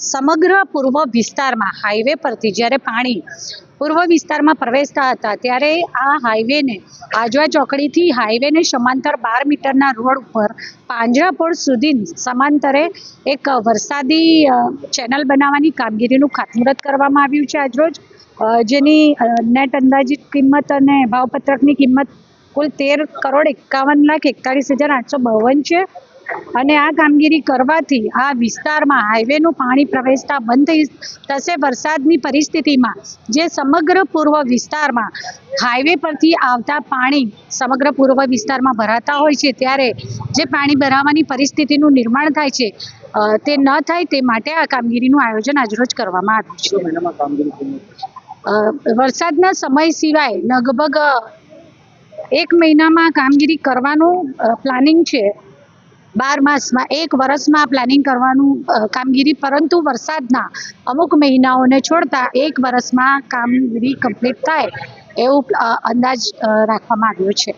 સમગ્ર પૂર્વ વિસ્તારમાં હાઈવે પરથી જ્યારે પાણી પૂર્વ વિસ્તારમાં પ્રવેશતા હતા ત્યારે આ હાઈવેને આજવા ચોકડીથી હાઈવેને સમાંતર 12 મીટરના રોડ ઉપર પાંજરાપોળ સુધી સમાંતરે એક વરસાદી ચેનલ બનાવવાની કામગીરીનું ખાતમુહૂર્ત કરવામાં આવ્યું છે આજરોજ, જેની નેટ અંદાજિત કિંમત અને ભાવપત્રકની કિંમત કુલ 13,51,41,852 છે અને આ કામગીરી કરવાથી આ વિસ્તારમાં હાઈવેનું પાણી પ્રવેશતા બંધ થશે। વરસાદની પરિસ્થિતિમાં જે સમગ્ર પૂર્વ વિસ્તારમાં હાઈવે પરથી આવતા પાણી સમગ્ર પૂર્વ વિસ્તારમાં ભરાતા હોય છે ત્યારે જે પાણી ભરાવાની પરિસ્થિતિનું નિર્માણ થાય છે તે ન થાય તે માટે આ કામગીરીનું આયોજન આજરોજ કરવામાં આવ્યું છે। વરસાદના સમય સિવાય લગભગ 1 મહિનામાં કામગીરી કરવાનું પ્લાનિંગ છે। 12 માસમાં 1 વર્ષમાં પ્લાનિંગ કરવાનું કામગીરી, પરંતુ વરસાદના અમુક મહિનાઓને છોડતા 1 વર્ષમાં કામગીરી કમ્પ્લીટ થાય એવું અંદાજ રાખવામાં આવ્યો છે।